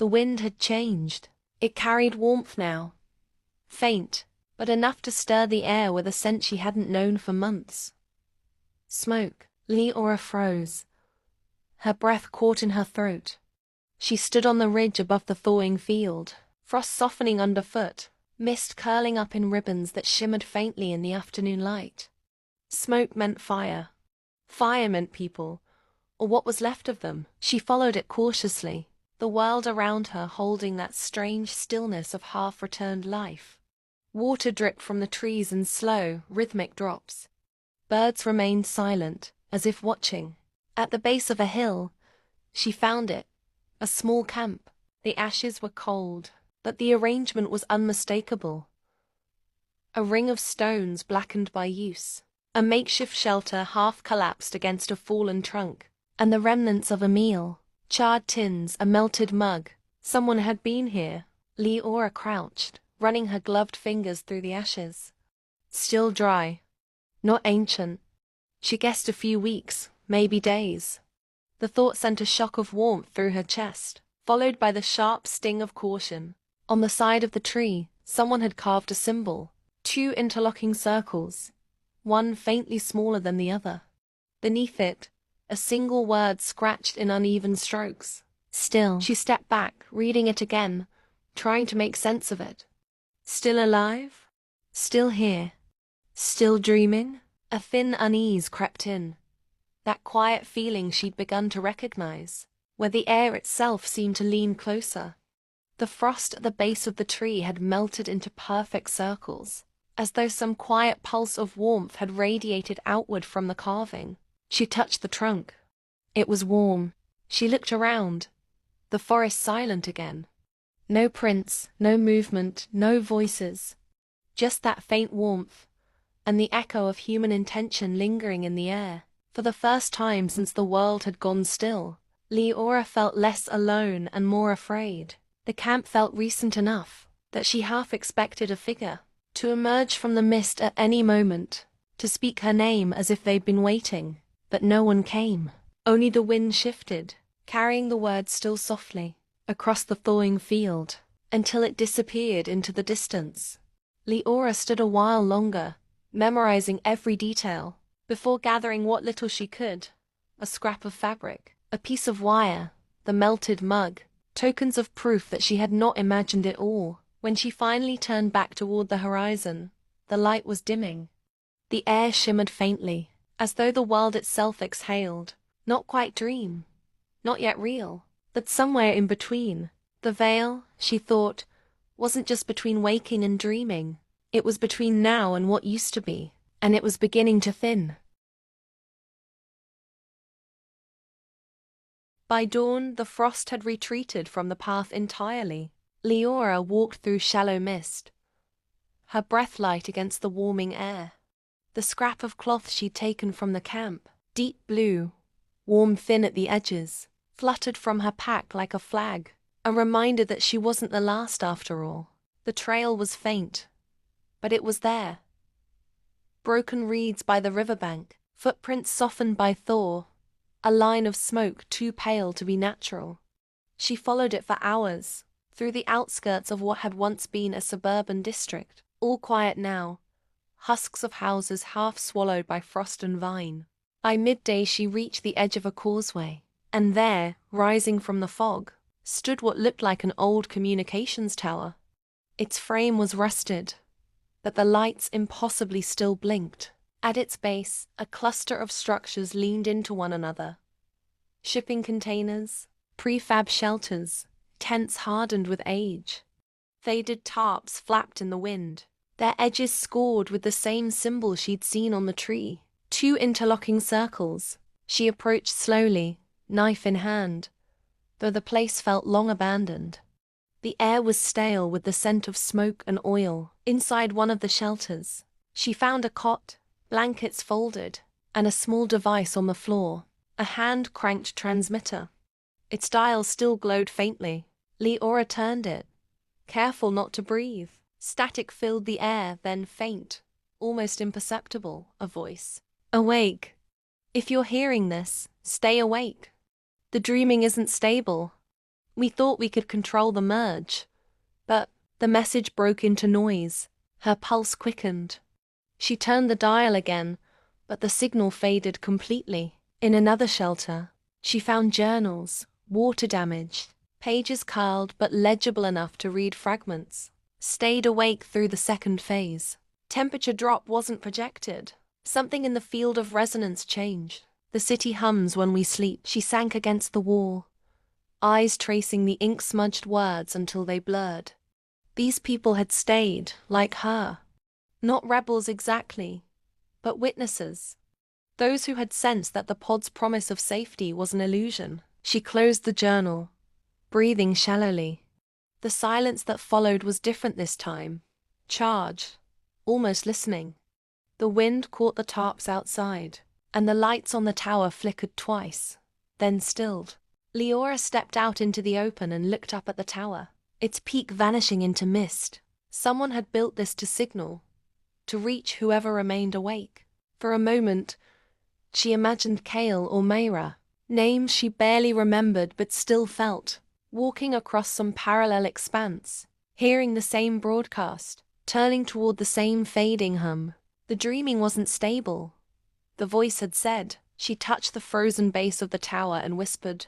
The wind had changed. It carried warmth now. Faint, but enough to stir the air with a scent she hadn't known for months. Smoke. Leora froze. Her breath caught in her throat. She stood on the ridge above the thawing field, frost softening underfoot, mist curling up in ribbons that shimmered faintly in the afternoon light. Smoke meant fire. Fire meant people, or what was left of them. She followed it cautiously, the world around her holding that strange stillness of half-returned life. Water dripped from the trees in slow, rhythmic drops. Birds remained silent, as if watching. At the base of a hill, she found it, a small camp. The ashes were cold, but the arrangement was unmistakable. A ring of stones blackened by use, a makeshift shelter half collapsed against a fallen trunk, and the remnants of a meal, charred tins, a melted mug. Someone had been here. Leora crouched, running her gloved fingers through the ashes. Still dry. Not ancient. She guessed a few weeks, maybe days. The thought sent a shock of warmth through her chest, followed by the sharp sting of caution. On the side of the tree, someone had carved a symbol, 2 interlocking circles, one faintly smaller than the other. Beneath it, a single word scratched in uneven strokes. Still. She stepped back, reading it again, trying to make sense of it. Still alive? Still here? Still dreaming? A thin unease crept in. That quiet feeling she'd begun to recognize, where the air itself seemed to lean closer. The frost at the base of the tree had melted into perfect circles, as though some quiet pulse of warmth had radiated outward from the carving. She touched the trunk. It was warm. She looked around. The forest silent again. No prints, no movement, no voices. Just that faint warmth, and the echo of human intention lingering in the air. For the first time since the world had gone still, Leora felt less alone and more afraid. The camp felt recent enough that she half expected a figure to emerge from the mist at any moment, to speak her name as if they'd been waiting. But no one came. Only the wind shifted, carrying the words still softly, across the thawing field, until it disappeared into the distance. Leora stood a while longer, memorizing every detail, before gathering what little she could. A scrap of fabric, a piece of wire, the melted mug, tokens of proof that she had not imagined it all. When she finally turned back toward the horizon, the light was dimming. The air shimmered faintly, as though the world itself exhaled. Not quite dream, not yet real, but somewhere in between. The veil, she thought, wasn't just between waking and dreaming. It was between now and what used to be, and it was beginning to thin. By dawn, the frost had retreated from the path entirely. Leora walked through shallow mist, her breath light against the warming air. The scrap of cloth she'd taken from the camp, deep blue, warm thin at the edges, fluttered from her pack like a flag, a reminder that she wasn't the last after all. The trail was faint, but it was there. Broken reeds by the riverbank, footprints softened by thaw, a line of smoke too pale to be natural. She followed it for hours, through the outskirts of what had once been a suburban district, all quiet now, husks of houses half swallowed by frost and vine. By midday she reached the edge of a causeway, and there, rising from the fog, stood what looked like an old communications tower. Its frame was rusted, but the lights impossibly still blinked. At its base, a cluster of structures leaned into one another. Shipping containers, prefab shelters, tents hardened with age. Faded tarps flapped in the wind, their edges scored with the same symbol she'd seen on the tree. 2 interlocking circles. She approached slowly, knife in hand, though the place felt long abandoned. The air was stale with the scent of smoke and oil. Inside one of the shelters, she found a cot, blankets folded, and a small device on the floor, a hand-cranked transmitter. Its dial still glowed faintly. Leora turned it, careful not to breathe. Static filled the air, then faint, almost imperceptible, a voice. Awake. If you're hearing this, stay awake. The dreaming isn't stable. We thought we could control the merge. But the message broke into noise. Her pulse quickened. She turned the dial again, but the signal faded completely. In another shelter, she found journals, water damaged, pages curled but legible enough to read fragments. Stayed awake through the second phase. Temperature drop wasn't projected. Something in the field of resonance changed. The city hums when we sleep. She sank against the wall, eyes tracing the ink-smudged words until they blurred. These people had stayed, like her. Not rebels exactly, but witnesses. Those who had sensed that the pod's promise of safety was an illusion. She closed the journal, breathing shallowly. The silence that followed was different this time. Charged, almost listening. The wind caught the tarps outside, and the lights on the tower flickered twice, then stilled. Leora stepped out into the open and looked up at the tower, its peak vanishing into mist. Someone had built this to signal, to reach whoever remained awake. For a moment, she imagined Kale or Mayra, names she barely remembered but still felt, walking across some parallel expanse, hearing the same broadcast, turning toward the same fading hum. The dreaming wasn't stable. The voice had said. She touched the frozen base of the tower and whispered,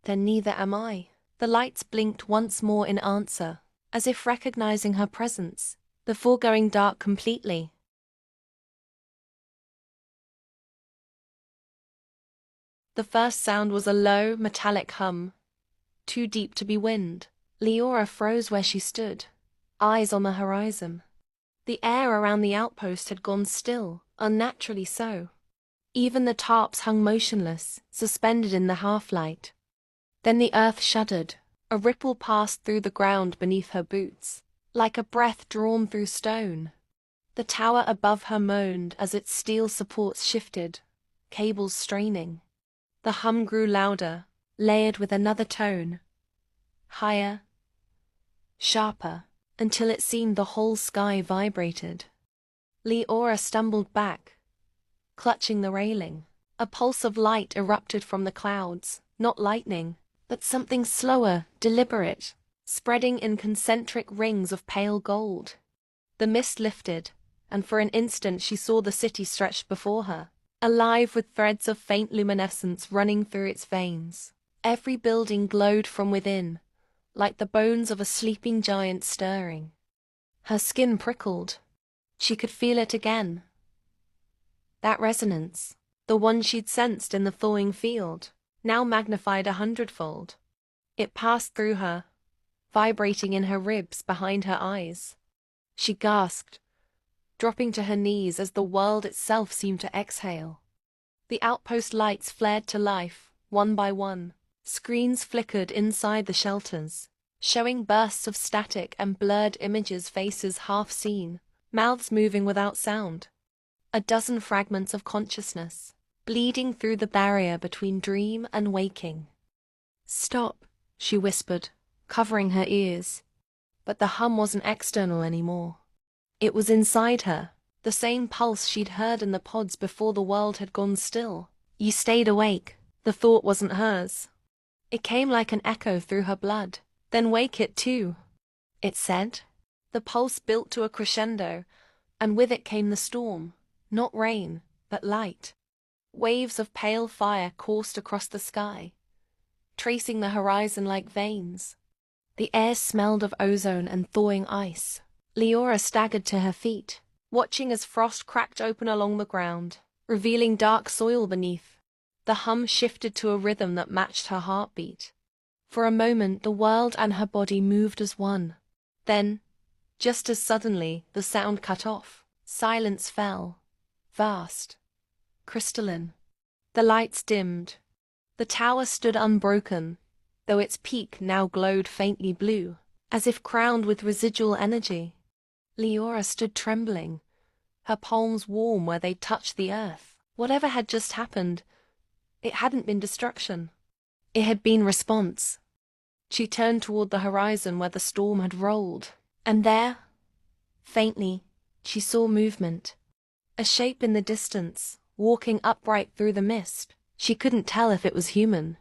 "Then neither am I." The lights blinked once more in answer, as if recognizing her presence, before going dark completely. The first sound was a low, metallic hum, too deep to be wind. Leora froze where she stood, eyes on the horizon. The air around the outpost had gone still, unnaturally so. Even the tarps hung motionless, suspended in the half-light. Then the earth shuddered. A ripple passed through the ground beneath her boots, like a breath drawn through stone. The tower above her moaned as its steel supports shifted, cables straining. The hum grew louder, layered with another tone. Higher, sharper, until it seemed the whole sky vibrated. Leora stumbled back, clutching the railing. A pulse of light erupted from the clouds, not lightning, but something slower, deliberate, spreading in concentric rings of pale gold. The mist lifted, and for an instant she saw the city stretched before her, alive with threads of faint luminescence running through its veins. Every building glowed from within, like the bones of a sleeping giant stirring. Her skin prickled. She could feel it again. That resonance, the one she'd sensed in the thawing field, now magnified 100-fold. It passed through her, vibrating in her ribs behind her eyes. She gasped, dropping to her knees as the world itself seemed to exhale. The outpost lights flared to life, one by one. Screens flickered inside the shelters, showing bursts of static and blurred images, faces half seen, mouths moving without sound. A dozen fragments of consciousness, bleeding through the barrier between dream and waking. "Stop," she whispered, covering her ears. But the hum wasn't external anymore. It was inside her, the same pulse she'd heard in the pods before the world had gone still. "You stayed awake." The thought wasn't hers. It came like an echo through her blood. "Then wake it too," it said. The pulse built to a crescendo, and with it came the storm. Not rain, but light. Waves of pale fire coursed across the sky, tracing the horizon like veins. The air smelled of ozone and thawing ice. Leora staggered to her feet, watching as frost cracked open along the ground, revealing dark soil beneath. The hum shifted to a rhythm that matched her heartbeat. For a moment, the world and her body moved as one. Then, just as suddenly, the sound cut off. Silence fell, vast, crystalline. The lights dimmed. The tower stood unbroken, though its peak now glowed faintly blue, as if crowned with residual energy. Leora stood trembling, her palms warm where they touched the earth. Whatever had just happened, it hadn't been destruction. It had been response. She turned toward the horizon where the storm had rolled, and there, faintly, she saw movement. A shape in the distance, walking upright through the mist. She couldn't tell if it was human,